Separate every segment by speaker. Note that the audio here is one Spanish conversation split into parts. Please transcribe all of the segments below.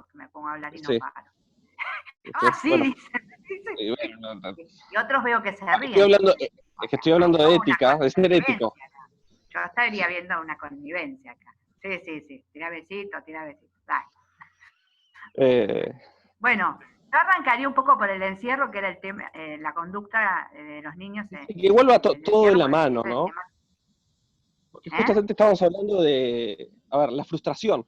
Speaker 1: que me pongo a hablar y no
Speaker 2: Sí.
Speaker 1: paro. Sí,
Speaker 2: Bueno,
Speaker 1: dicen.
Speaker 2: bueno,
Speaker 1: Y otros veo que se
Speaker 2: estoy
Speaker 1: ríen.
Speaker 2: hablando,
Speaker 1: O
Speaker 2: es que
Speaker 1: sea,
Speaker 2: estoy
Speaker 1: hay
Speaker 2: hablando de
Speaker 1: como una
Speaker 2: ética, de ser ético.
Speaker 1: connivencia acá. Yo estaría viendo una connivencia acá. Sí. Tira besito. Dale.
Speaker 2: Eh,
Speaker 1: Bueno, yo arrancaría un poco por el encierro, que era el tema, la conducta de los niños
Speaker 2: que igual va
Speaker 1: en el
Speaker 2: todo de
Speaker 1: encierro,
Speaker 2: la
Speaker 1: porque
Speaker 2: mano,
Speaker 1: siempre el
Speaker 2: ¿no?
Speaker 1: tema.
Speaker 2: Porque
Speaker 1: ¿Eh?
Speaker 2: justamente estábamos hablando de, a ver, la frustración.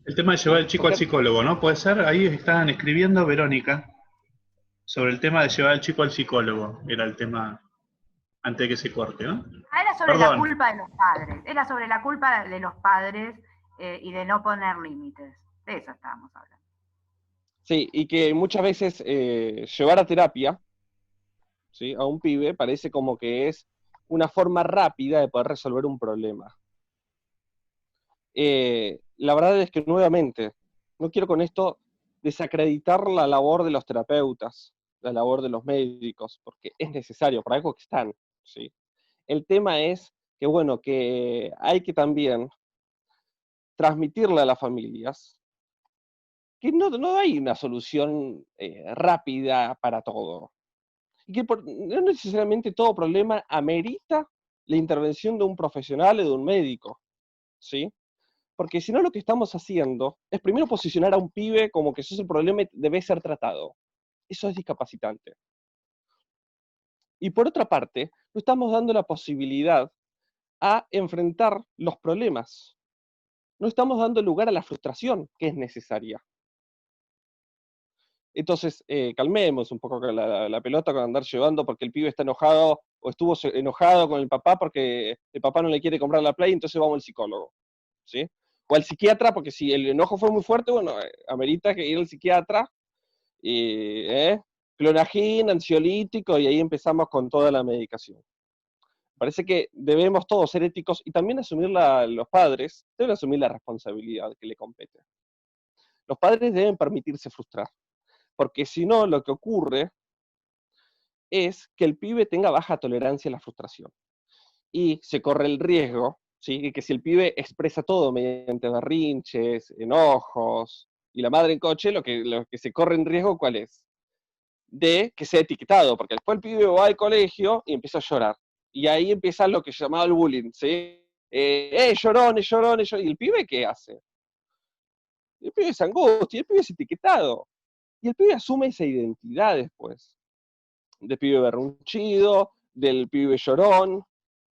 Speaker 3: El tema de llevar al chico al
Speaker 2: Porque
Speaker 3: psicólogo, ¿no? Puede ser, ahí estaban escribiendo Verónica sobre el tema de llevar al chico al psicólogo. Era el tema antes de que se corte, ¿no?
Speaker 1: Era sobre la
Speaker 3: Perdón.
Speaker 1: culpa de los padres. Era sobre la culpa de los padres y de no poner límites. De eso estábamos hablando.
Speaker 2: sí, y que muchas veces llevar a terapia, ¿sí? A un pibe parece como que es una forma rápida de poder resolver un problema. La verdad es que nuevamente, no quiero con esto desacreditar la labor de los terapeutas, la labor de los médicos, porque es necesario, por algo que están, ¿sí? El tema es que, bueno, que hay que también transmitirle a las familias que no hay una solución rápida para todo. Y que no necesariamente todo problema amerita la intervención de un profesional o de un médico, ¿sí? Porque si no, lo que estamos haciendo es primero posicionar a un pibe como que eso es el problema y debe ser tratado. Eso es discapacitante. Y por otra parte, no estamos dando la posibilidad a enfrentar los problemas. No estamos dando lugar a la frustración que es necesaria. Entonces, calmemos un poco la pelota con andar llevando porque el pibe está enojado o estuvo enojado con el papá porque el papá no le quiere comprar la Play, entonces vamos al psicólogo, ¿sí? O al psiquiatra, porque si el enojo fue muy fuerte, bueno, amerita que ir al psiquiatra, clonagina, ansiolítico, y ahí empezamos con toda la medicación. Parece que debemos todos ser éticos y también asumir los padres, deben asumir la responsabilidad que le compete. Los padres deben permitirse frustrar, porque si no, lo que ocurre es que el pibe tenga baja tolerancia a la frustración. Y se corre el riesgo, ¿sí? Que si el pibe expresa todo mediante berrinches, enojos, y la madre en coche, lo que se corre en riesgo, ¿cuál es? De que sea etiquetado, porque después el pibe va al colegio y empieza a llorar. Y ahí empieza lo que se llamaba el bullying, ¿sí? Llorón, llorón, llorón. ¿Y el pibe qué hace? El pibe es angustia, el pibe es etiquetado. Y el pibe asume esa identidad después. Del pibe berrunchido, del pibe llorón,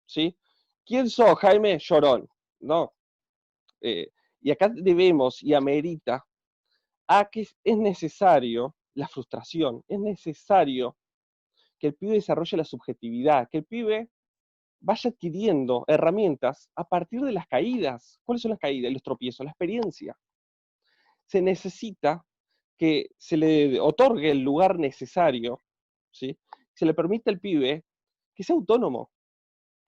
Speaker 2: ¿sí? ¿Quién sos, Jaime? Llorón, ¿no? Y acá debemos y amerita a que es necesario la frustración, es necesario que el pibe desarrolle la subjetividad, que el pibe vaya adquiriendo herramientas a partir de las caídas. ¿Cuáles son las caídas? Los tropiezos, la experiencia. Se necesita que se le otorgue el lugar necesario, ¿sí? Se le permite al pibe que sea autónomo.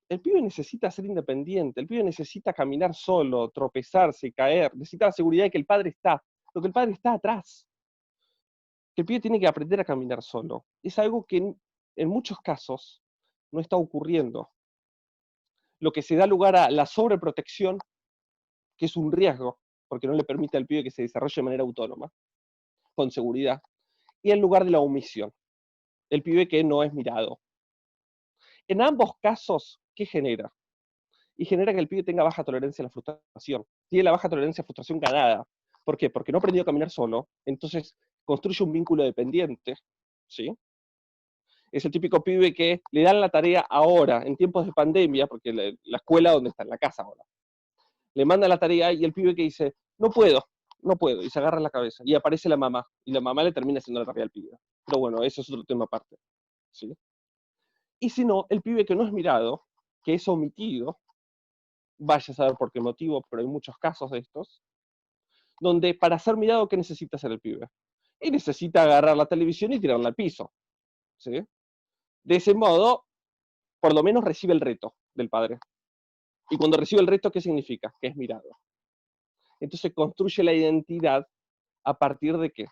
Speaker 2: El pibe necesita ser independiente, el pibe necesita caminar solo, tropezarse, caer, necesita la seguridad de que el padre está, lo que el padre está atrás. Que el pibe tiene que aprender a caminar solo. Es algo que en muchos casos no está ocurriendo. Lo que se da lugar a la sobreprotección, que es un riesgo, porque no le permite al pibe que se desarrolle de manera autónoma, con seguridad, y en lugar de la omisión, el pibe que no es mirado. En ambos casos, ¿qué genera? Y genera que el pibe tenga baja tolerancia a la frustración. Tiene la baja tolerancia a la frustración ganada. ¿Por qué? Porque no aprendió a caminar solo, entonces construye un vínculo dependiente, ¿sí? Es el típico pibe que le dan la tarea ahora, en tiempos de pandemia, porque la escuela donde está, en la casa ahora. Le manda la tarea y el pibe que dice, no puedo, y se agarra la cabeza. Y aparece la mamá, y la mamá le termina haciendo la tarea al pibe. Pero bueno, eso es otro tema aparte, ¿sí? Y si no, el pibe que no es mirado, que es omitido, vaya a saber por qué motivo, pero hay muchos casos de estos, donde para ser mirado, ¿qué necesita hacer el pibe? Y necesita agarrar la televisión y tirarla al piso, ¿sí? De ese modo, por lo menos recibe el reto del padre. Y cuando recibe el reto, ¿qué significa? Que es mirado. Entonces construye la identidad a partir de qué?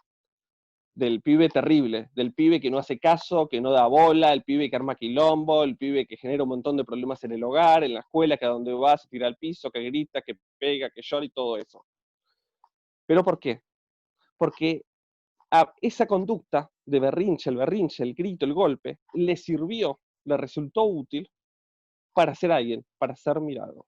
Speaker 2: Del pibe terrible, del pibe que no hace caso, que no da bola, el pibe que arma quilombo, el pibe que genera un montón de problemas en el hogar, en la escuela, que a donde va se tira al piso, que grita, que pega, que llora y todo eso. ¿Pero por qué? porque a esa conducta de berrinche, el grito, el golpe, le sirvió, le resultó útil para ser alguien, para ser mirado.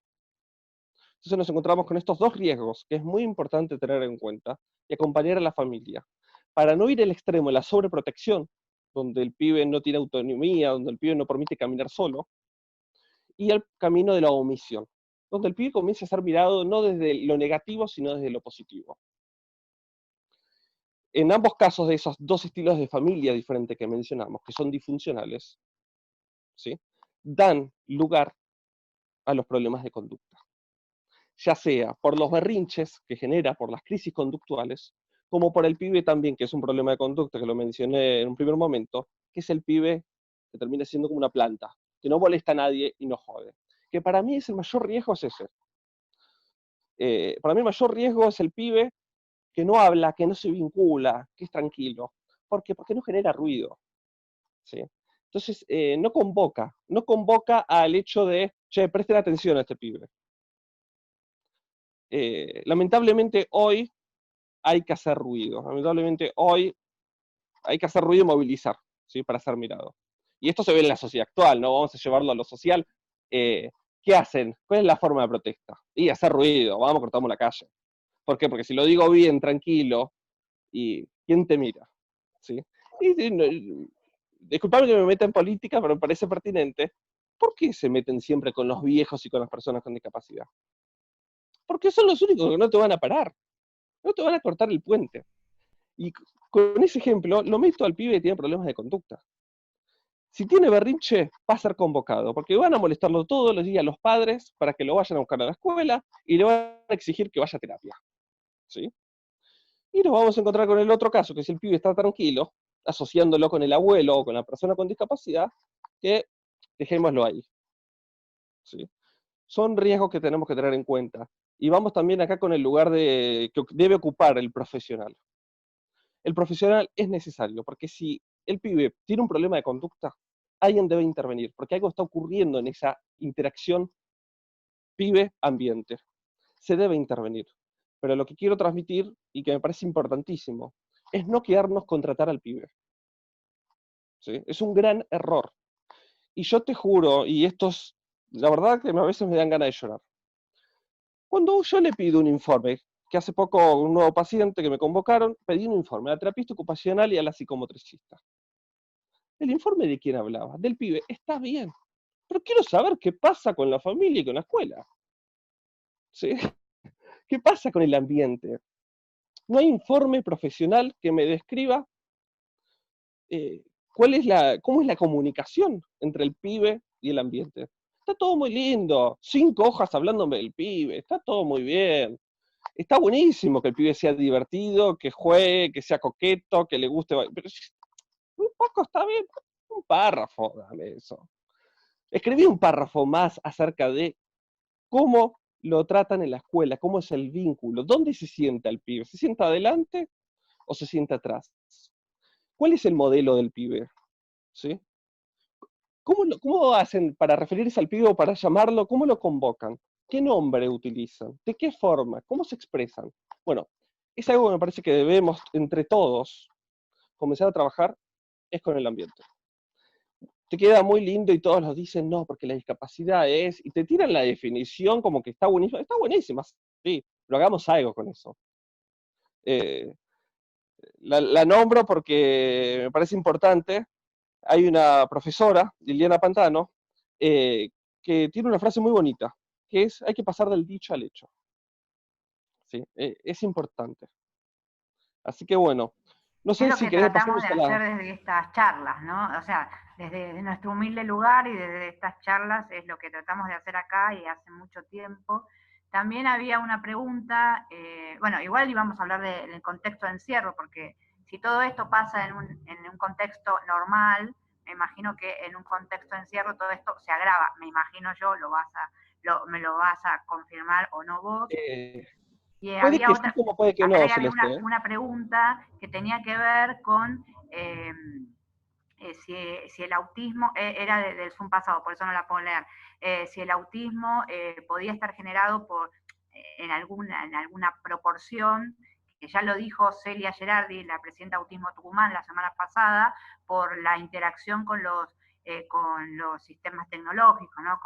Speaker 2: Entonces nos encontramos con estos dos riesgos que es muy importante tener en cuenta y acompañar a la familia, para no ir al extremo de la sobreprotección, donde el pibe no tiene autonomía, donde el pibe no permite caminar solo, y al camino de la omisión, donde el pibe comienza a ser mirado no desde lo negativo, sino desde lo positivo. En ambos casos de esos dos estilos de familia diferentes que mencionamos, que son disfuncionales, ¿sí?, dan lugar a los problemas de conducta, ya sea por los berrinches que genera, por las crisis conductuales, como por el pibe también, que es un problema de conducta, que lo mencioné en un primer momento, que es el pibe que termina siendo como una planta, que no molesta a nadie y no jode. Que para mí es el mayor riesgo es ese. Para mí el mayor riesgo es el pibe que no habla, que no se vincula, que es tranquilo. ¿Por qué? Porque no genera ruido, ¿sí? Entonces, no convoca al hecho de, che, presten atención a este pibe. Lamentablemente hoy hay que hacer ruido, lamentablemente hoy hay que hacer ruido y movilizar, ¿sí?, para ser mirado. Y esto se ve en la sociedad actual, ¿no? Vamos a llevarlo a lo social. ¿Qué hacen? ¿Cuál es la forma de protesta? Y hacer ruido, vamos, cortamos la calle. ¿Por qué? Porque si lo digo bien, tranquilo, ¿y quién te mira? ¿Sí? Disculpame que me meta en política, pero me parece pertinente. ¿Por qué se meten siempre con los viejos y con las personas con discapacidad? Porque son los únicos que no te van a parar, no te van a cortar el puente. Y con ese ejemplo, lo meto al pibe que tiene problemas de conducta. Si tiene berrinche, va a ser convocado, porque van a molestarlo todos los días los padres para que lo vayan a buscar a la escuela y le van a exigir que vaya a terapia, ¿sí? Y nos vamos a encontrar con el otro caso, que si el pibe está tranquilo, asociándolo con el abuelo o con la persona con discapacidad, que dejémoslo ahí, ¿sí? Son riesgos que tenemos que tener en cuenta. Y vamos también acá con el lugar que debe ocupar el profesional. El profesional es necesario, porque si el pibe tiene un problema de conducta, alguien debe intervenir, porque algo está ocurriendo en esa interacción pibe-ambiente. Se debe intervenir. Pero lo que quiero transmitir, y que me parece importantísimo, es no quedarnos con tratar al pibe, ¿sí? Es un gran error. Y yo te juro, y esto es, la verdad que a veces me dan ganas de llorar. Cuando yo le pido un informe, que hace poco un nuevo paciente que me convocaron, pedí un informe a la terapista ocupacional y a la psicomotricista. ¿El informe de quién hablaba? Del pibe. Está bien. Pero quiero saber qué pasa con la familia y con la escuela, ¿sí? ¿Qué pasa con el ambiente? No hay informe profesional que me describa cómo es la comunicación entre el pibe y el ambiente. Está todo muy lindo, 5 hojas hablándome del pibe, está todo muy bien. Está buenísimo que el pibe sea divertido, que juegue, que sea coqueto, que le guste, pero un poco está bien, un párrafo, dame eso. Escribí un párrafo más acerca de cómo lo tratan en la escuela, cómo es el vínculo, dónde se sienta el pibe, ¿se sienta adelante o se sienta atrás? ¿Cuál es el modelo del pibe? ¿Sí? ¿Cómo hacen para referirse al pibe o para llamarlo? ¿Cómo lo convocan? ¿Qué nombre utilizan? ¿De qué forma? ¿Cómo se expresan? Bueno, es algo que me parece que debemos, entre todos, comenzar a trabajar, es con el ambiente. Te queda muy lindo y todos los dicen, no, porque la discapacidad es, y te tiran la definición como que está buenísima, sí, pero hagamos algo con eso. La nombro porque me parece importante. Hay una profesora, Liliana Pantano, que tiene una frase muy bonita, que es, hay que pasar del dicho al hecho. ¿Sí? Es importante. Así que bueno, no
Speaker 1: Es
Speaker 2: sé
Speaker 1: lo
Speaker 2: si
Speaker 1: que
Speaker 2: querés
Speaker 1: tratamos
Speaker 2: pasarnos
Speaker 1: de
Speaker 2: a la...
Speaker 1: hacer desde estas charlas, ¿no? O sea, desde nuestro humilde lugar y desde estas charlas es lo que tratamos de hacer acá y hace mucho tiempo. También había una pregunta, bueno, igual íbamos a hablar del contexto de encierro, porque si todo esto pasa en un contexto normal, me imagino que en un contexto de encierro todo esto se agrava, me imagino yo, me lo vas a confirmar o no vos. Y
Speaker 2: puede
Speaker 1: había
Speaker 2: que sí,
Speaker 1: otra,
Speaker 2: como puede que
Speaker 1: acá
Speaker 2: no,
Speaker 1: había
Speaker 2: Celeste.
Speaker 1: una pregunta que tenía que ver con si el autismo, era del Zoom pasado, por eso no la puedo leer, si el autismo podía estar generado en alguna proporción que ya lo dijo Celia Gerardi, la presidenta de Autismo Tucumán, la semana pasada, por la interacción con los sistemas tecnológicos, ¿no?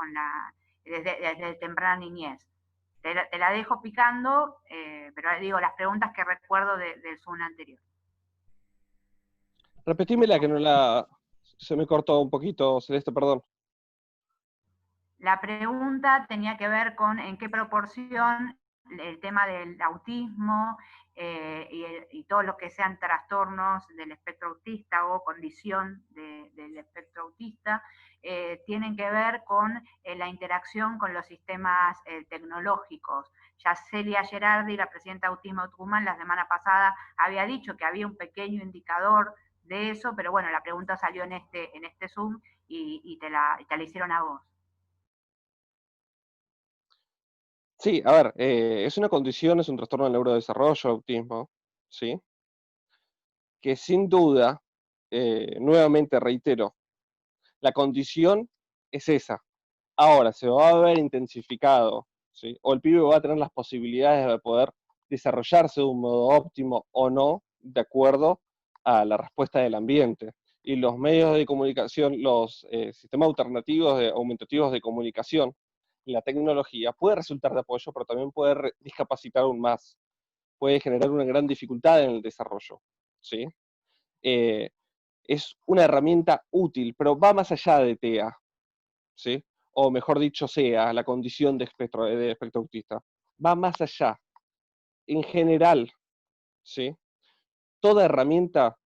Speaker 1: Desde temprana niñez. Te la dejo picando, pero digo las preguntas que recuerdo del Zoom anterior.
Speaker 2: Repetímela, que no la... Se me cortó un poquito, Celeste, perdón.
Speaker 1: La pregunta tenía que ver con en qué proporción el tema del autismo y todo lo que sean trastornos del espectro autista o condición del espectro autista tienen que ver con la interacción con los sistemas tecnológicos. Ya Celia Gerardi, la presidenta de Autismo Tucumán, la semana pasada había dicho que había un pequeño indicador de eso, pero bueno, la pregunta salió en este Zoom y te la hicieron a vos.
Speaker 2: Sí, a ver, es una condición, es un trastorno del neurodesarrollo, autismo, ¿sí? Que sin duda, nuevamente reitero, la condición es esa. Ahora, se va a ver intensificado, ¿sí? O el pibe va a tener las posibilidades de poder desarrollarse de un modo óptimo o no, de acuerdo a la respuesta del ambiente. Y los medios de comunicación, los sistemas alternativos, aumentativos de comunicación, la tecnología puede resultar de apoyo, pero también puede discapacitar aún más, puede generar una gran dificultad en el desarrollo, ¿sí? Es una herramienta útil, pero va más allá de TEA, ¿sí? O mejor dicho, sea la condición de espectro autista. Va más allá. En general, ¿sí? Toda herramienta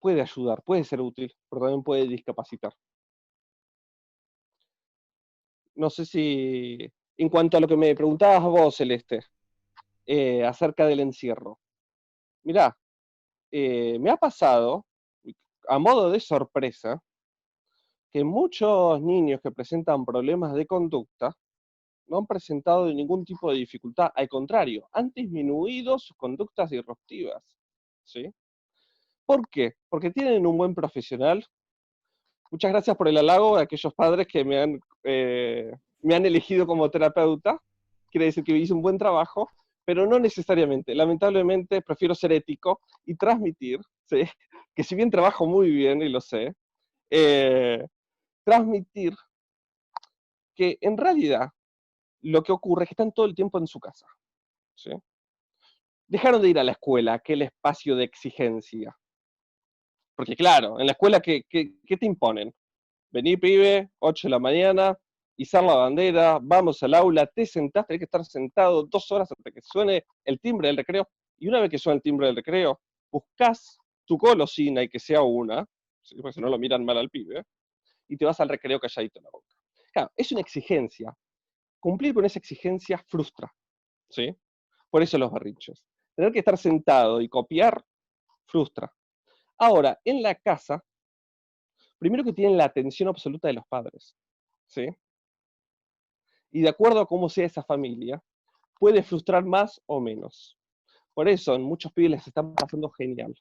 Speaker 2: puede ayudar, puede ser útil, pero también puede discapacitar. No sé si, en cuanto a lo que me preguntabas vos, Celeste, acerca del encierro. Mirá, me ha pasado, a modo de sorpresa, que muchos niños que presentan problemas de conducta no han presentado ningún tipo de dificultad, al contrario, han disminuido sus conductas disruptivas, ¿sí? ¿Por qué? Porque tienen un buen profesional. Muchas gracias por el halago a aquellos padres que me han elegido como terapeuta. Quiere decir que hice un buen trabajo, pero no necesariamente. Lamentablemente prefiero ser ético y transmitir, ¿sí? Que si bien trabajo muy bien, y lo sé, transmitir que en realidad lo que ocurre es que están todo el tiempo en su casa, ¿sí? Dejaron de ir a la escuela, aquel espacio de exigencia. Porque claro, en la escuela, ¿qué te imponen? Vení, pibe, 8 de la mañana, izar la bandera, vamos al aula, te sentás, tenés que estar sentado 2 horas hasta que suene el timbre del recreo, y una vez que suena el timbre del recreo, buscás tu golosina y que sea una, ¿sí? Porque si no lo miran mal al pibe, y te vas al recreo calladito en la boca. Claro, es una exigencia. Cumplir con esa exigencia frustra, ¿sí? Por eso los berrinches. Tener que estar sentado y copiar frustra. Ahora, en la casa, primero que tienen la atención absoluta de los padres, ¿sí? Y de acuerdo a cómo sea esa familia, puede frustrar más o menos. Por eso, en muchos pibes les están pasando genial.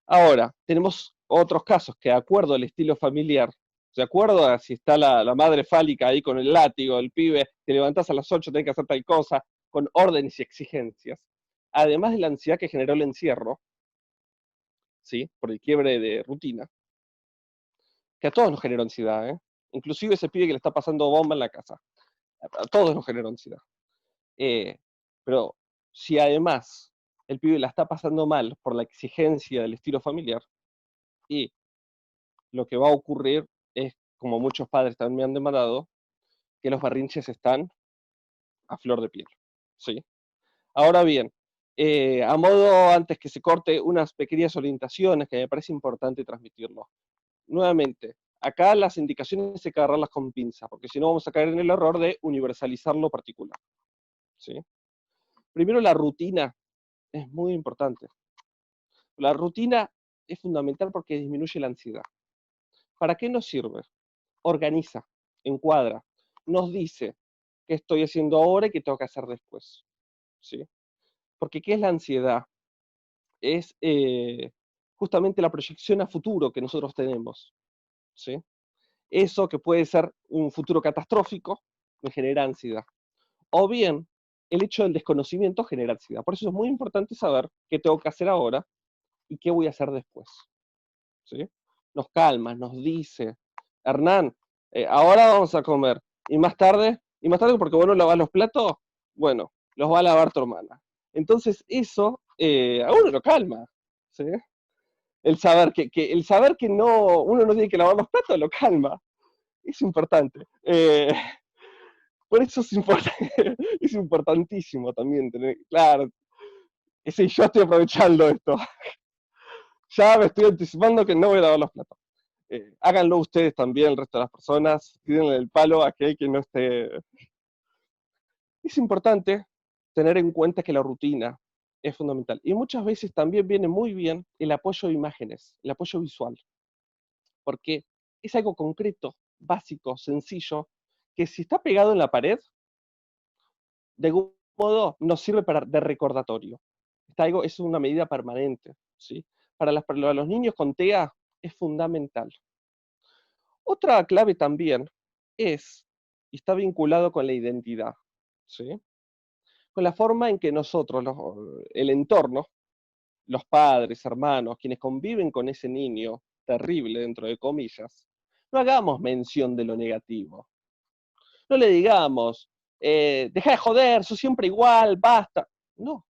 Speaker 2: Ahora, tenemos otros casos que de acuerdo al estilo familiar, de acuerdo a si está la madre fálica ahí con el látigo, el pibe, te levantás a las 8, tenés que hacer tal cosa, con órdenes y exigencias, además de la ansiedad que generó el encierro, ¿sí? Por el quiebre de rutina, que a todos nos generó ansiedad, ¿eh? Inclusive ese pibe que le está pasando bomba en la casa. A todos nos generó ansiedad. Pero si además el pibe la está pasando mal por la exigencia del estilo familiar, y lo que va a ocurrir es, como muchos padres también me han demandado, que los berrinches están a flor de piel, ¿sí? Ahora bien, a modo, antes que se corte, unas pequeñas orientaciones que me parece importante transmitirlo. Nuevamente, acá las indicaciones hay que agarrarlas con pinza, porque si no vamos a caer en el error de universalizar lo particular, ¿sí? Primero, la rutina es muy importante. La rutina es fundamental porque disminuye la ansiedad. ¿Para qué nos sirve? Organiza, encuadra, nos dice qué estoy haciendo ahora y qué tengo que hacer después, ¿sí? Porque ¿qué es la ansiedad? Es justamente la proyección a futuro que nosotros tenemos, ¿sí? Eso que puede ser un futuro catastrófico me genera ansiedad. O bien, el hecho del desconocimiento genera ansiedad. Por eso es muy importante saber qué tengo que hacer ahora y qué voy a hacer después. ¿Sí? Nos calma, nos dice, Hernán, ahora vamos a comer, y más tarde porque vos no lavas los platos, bueno, los va a lavar tu hermana. Entonces eso a uno lo calma, ¿sí? El saber que no, uno no tiene que lavar los platos lo calma, es importante. Por eso es, es importantísimo también tener, claro, sí, yo estoy aprovechando esto, ya me estoy anticipando que no voy a lavar los platos. Háganlo ustedes también, el resto de las personas, tírenle el palo a aquel que no esté. Es importante tener en cuenta que la rutina es fundamental. Y muchas veces también viene muy bien el apoyo de imágenes, el apoyo visual, porque es algo concreto, básico, sencillo, que si está pegado en la pared, de algún modo nos sirve de recordatorio. Es una medida permanente, ¿sí? Para los niños con TEA es fundamental. Otra clave también es, y está vinculado con la identidad, ¿sí? Con la forma en que nosotros, el entorno, los padres, hermanos, quienes conviven con ese niño terrible, dentro de comillas, no hagamos mención de lo negativo. No le digamos, deja de joder, sos siempre igual, basta. No,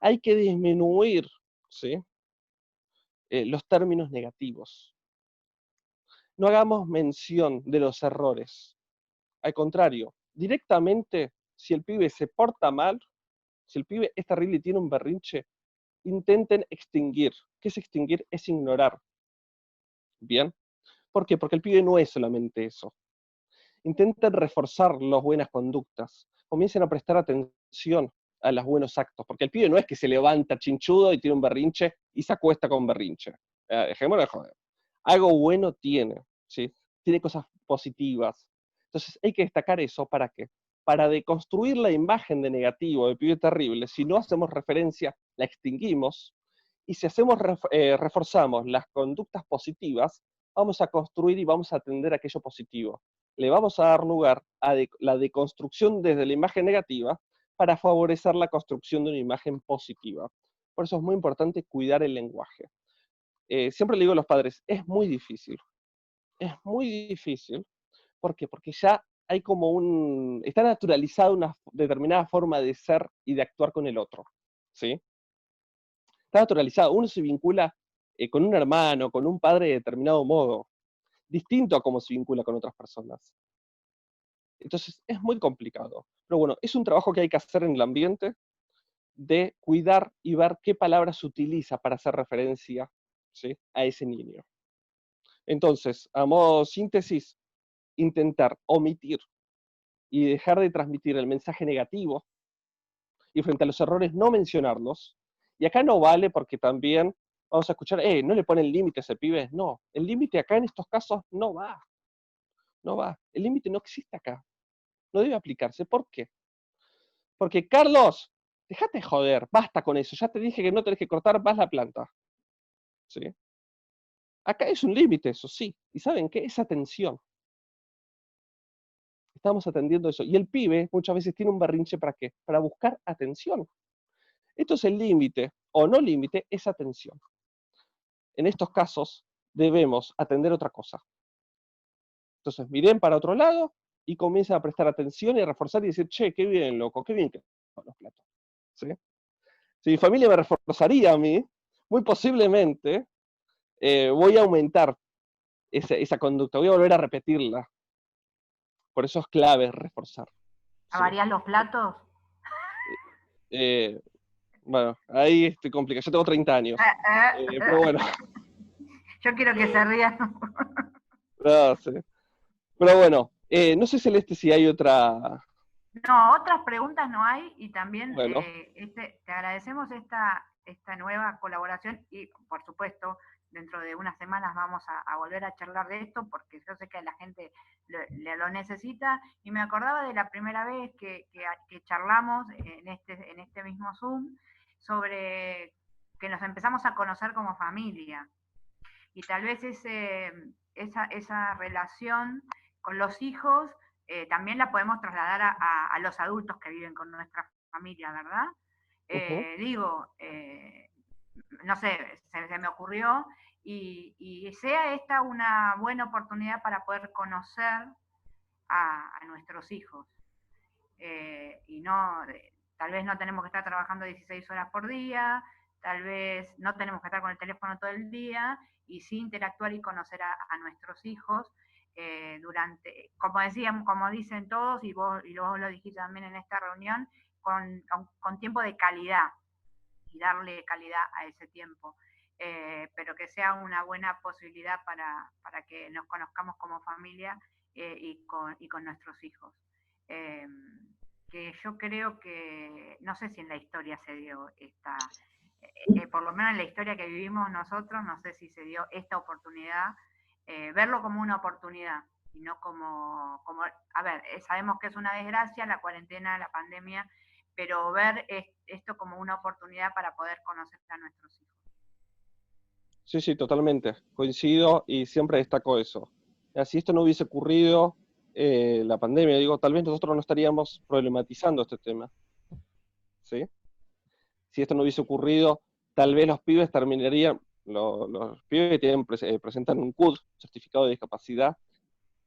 Speaker 2: hay que disminuir, ¿sí? Los términos negativos. No hagamos mención de los errores. Al contrario, directamente, si el pibe se porta mal, si el pibe es terrible y tiene un berrinche, intenten extinguir. ¿Qué es extinguir? Es ignorar. ¿Bien? ¿Por qué? Porque el pibe no es solamente eso. Intenten reforzar las buenas conductas. Comiencen a prestar atención a los buenos actos, porque el pibe no es que se levanta chinchudo y tiene un berrinche y se acuesta con berrinche. Dejémonos de joder. Algo bueno tiene, ¿sí? Tiene cosas positivas. Entonces hay que destacar eso, ¿para qué? Para deconstruir la imagen de negativo, de pibe terrible. Si no hacemos referencia, la extinguimos, y si reforzamos las conductas positivas, vamos a construir y vamos a atender aquello positivo. Le vamos a dar lugar a la deconstrucción desde la imagen negativa para favorecer la construcción de una imagen positiva. Por eso es muy importante cuidar el lenguaje. Siempre le digo a los padres, es muy difícil. Es muy difícil. ¿Por qué? Porque ya hay está naturalizada una determinada forma de ser y de actuar con el otro. ¿Sí? Está naturalizado. Uno se vincula con un hermano, con un padre de determinado modo, distinto a cómo se vincula con otras personas. Entonces es muy complicado. Pero bueno, es un trabajo que hay que hacer en el ambiente de cuidar y ver qué palabras se utiliza para hacer referencia, ¿sí?, a ese niño. Entonces, a modo de síntesis, intentar omitir y dejar de transmitir el mensaje negativo y frente a los errores no mencionarlos. Y acá no vale porque también vamos a escuchar, no le ponen límite a ese pibe. No, el límite acá en estos casos no va. No va. El límite no existe acá. No debe aplicarse. ¿Por qué? Porque, Carlos, déjate joder, basta con eso. Ya te dije que no tenés que cortar más la planta. ¿Sí? Acá es un límite, eso sí. ¿Y saben qué? Es atención. Estamos atendiendo eso. Y el pibe muchas veces tiene un berrinche ¿para qué? Para buscar atención. Esto es el límite, o no límite, es atención. En estos casos debemos atender otra cosa. Entonces miren para otro lado y comiencen a prestar atención y a reforzar y decir, che, qué bien, loco, qué bien que con los platos. ¿Sí? Si mi familia me reforzaría a mí, muy posiblemente voy a aumentar esa conducta, voy a volver a repetirla. Por eso es clave reforzar. ¿Sí?
Speaker 1: ¿Lavarías los platos?
Speaker 2: Bueno, ahí estoy complicado. Yo tengo 30 años. Pero bueno.
Speaker 1: Yo quiero que se rían.
Speaker 2: No sé. Pero bueno, no sé, Celeste, si hay otra.
Speaker 1: No, otras preguntas no hay, y también
Speaker 2: Bueno.
Speaker 1: te agradecemos esta nueva colaboración, y por supuesto dentro de unas semanas vamos a volver a charlar de esto porque yo sé que la gente lo necesita, y me acordaba de la primera vez que charlamos en este mismo Zoom sobre que nos empezamos a conocer como familia, y tal vez esa relación con los hijos también la podemos trasladar a los adultos que viven con nuestra familia, ¿verdad?
Speaker 2: Ujú.
Speaker 1: Digo, no sé, se me ocurrió, y sea esta una buena oportunidad para poder conocer a nuestros hijos. Y no, tal vez no tenemos que estar trabajando 16 horas por día, tal vez no tenemos que estar con el teléfono todo el día, y sí interactuar y conocer a nuestros hijos durante, como decían, como dicen todos, y vos lo dijiste también en esta reunión, con tiempo de calidad, y darle calidad a ese tiempo. Pero que sea una buena posibilidad para que nos conozcamos como familia y con nuestros hijos. Eh, que yo creo que, no sé si en la historia se dio por lo menos en la historia que vivimos nosotros, no sé si se dio esta oportunidad, verlo como una oportunidad y no como a ver, sabemos que es una desgracia la cuarentena, la pandemia, pero ver esto como una oportunidad para poder conocer a nuestros hijos.
Speaker 2: Sí, sí, totalmente. Coincido y siempre destaco eso. Si esto no hubiese ocurrido, la pandemia, digo, tal vez nosotros no estaríamos problematizando este tema, ¿sí? Si esto no hubiese ocurrido, tal vez los pibes terminarían, los pibes que presentan un CUD, certificado de discapacidad,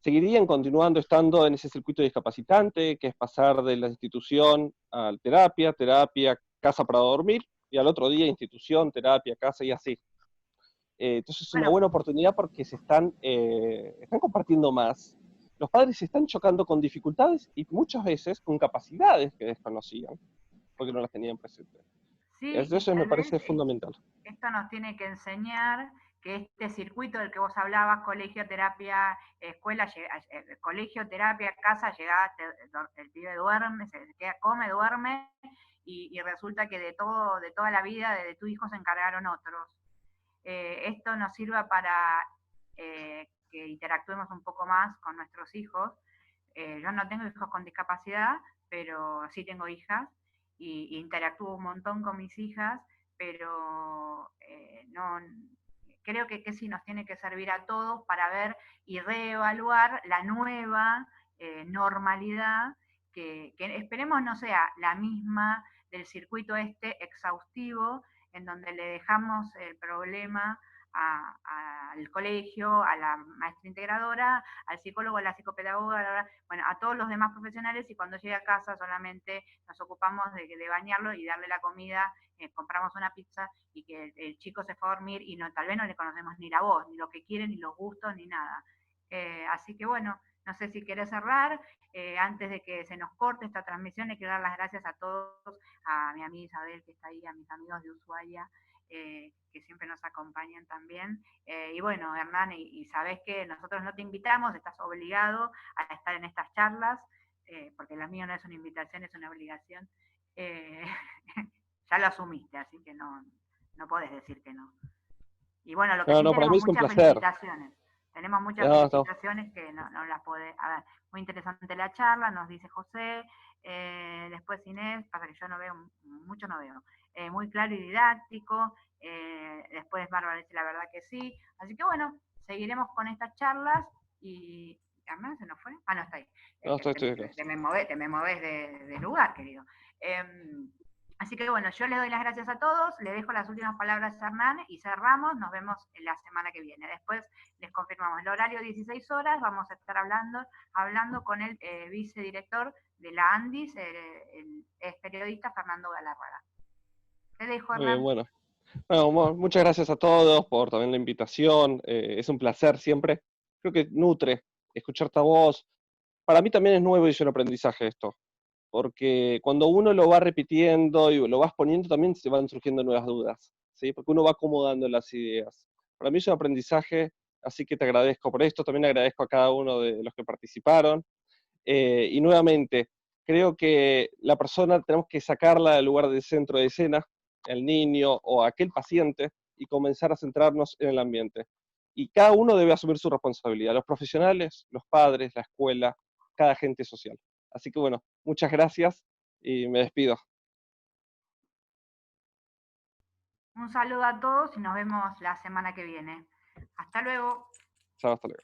Speaker 2: seguirían continuando estando en ese circuito discapacitante, que es pasar de la institución a terapia, terapia, casa para dormir, y al otro día institución, terapia, casa y así. Entonces es una
Speaker 1: Bueno,
Speaker 2: buena oportunidad porque están compartiendo más. Los padres se están chocando con dificultades y muchas veces con capacidades que desconocían, porque no las tenían presentes.
Speaker 1: sí, y
Speaker 2: Eso me
Speaker 1: tal vez
Speaker 2: parece fundamental.
Speaker 1: esto nos tiene que enseñar que este circuito del que vos hablabas, colegio, terapia, escuela, colegio, terapia, casa, llega, el pibe duerme, se queda, come, duerme, y resulta que de toda la vida de tu hijo se encargaron otros. Esto nos sirva para que interactuemos un poco más con nuestros hijos. Yo no tengo hijos con discapacidad, pero sí tengo hijas, y interactúo un montón con mis hijas, pero no, creo que sí nos tiene que servir a todos para ver y reevaluar la nueva normalidad, que esperemos no sea la misma del circuito este exhaustivo, en donde le dejamos el problema al colegio, a la maestra integradora, al psicólogo, a la psicopedagoga, bueno, a todos los demás profesionales, y cuando llegue a casa solamente nos ocupamos de bañarlo y darle la comida, compramos una pizza, y que el chico se fue a dormir y no, tal vez no le conocemos ni la voz, ni lo que quiere, ni los gustos, ni nada. Así que bueno, no sé si querés cerrar. Antes de que se nos corte esta transmisión, le quiero dar las gracias a todos, a mi amiga Isabel que está ahí, a mis amigos de Ushuaia, que siempre nos acompañan también. Y bueno, Hernán, y sabés que nosotros no te invitamos, estás obligado a estar en estas charlas, porque la mía no es una invitación, es una obligación. Eh, ya lo asumiste, así que no podés decir que no. Y bueno, lo que
Speaker 2: No,
Speaker 1: sí
Speaker 2: no, para
Speaker 1: tenemos
Speaker 2: mí es un
Speaker 1: muchas
Speaker 2: placer.
Speaker 1: felicitaciones. Tenemos muchas
Speaker 2: No, no,
Speaker 1: felicitaciones que no las podés. A ver, muy interesante la charla, nos dice José. Después Inés, para que yo no veo, mucho no veo. Muy claro y didáctico. Después Bárbara dice la verdad que sí. Así que bueno, seguiremos con estas charlas y. ¿Hernán se nos fue? Ah, no, está ahí. Es
Speaker 2: no,
Speaker 1: que
Speaker 2: estoy acá.
Speaker 1: te me movés de lugar, querido. Así que bueno, yo les doy las gracias a todos, le dejo las últimas palabras a Hernán y cerramos, nos vemos la semana que viene. Después les confirmamos el horario 16 horas, vamos a estar hablando con el vicedirector de la ANDIS, es periodista Fernando Galarraga. Te dejo,
Speaker 2: Muy bien,
Speaker 1: Hernán.
Speaker 2: bueno. Bueno, muchas gracias a todos por también la invitación. Es un placer siempre. Creo que nutre escuchar esta voz. Para mí también es nuevo y es un aprendizaje esto, porque cuando uno lo va repitiendo y lo vas poniendo, también se van surgiendo nuevas dudas, ¿sí? Porque uno va acomodando las ideas. Para mí es un aprendizaje, así que te agradezco por esto. También agradezco a cada uno de los que participaron. Y nuevamente, creo que la persona tenemos que sacarla del lugar del centro de escena, el niño o aquel paciente, y comenzar a centrarnos en el ambiente. Y cada uno debe asumir su responsabilidad, los profesionales, los padres, la escuela, cada agente social. Así que bueno, muchas gracias y me despido.
Speaker 1: Un saludo a todos y nos vemos la semana que viene. Hasta luego.
Speaker 2: Chao, hasta luego.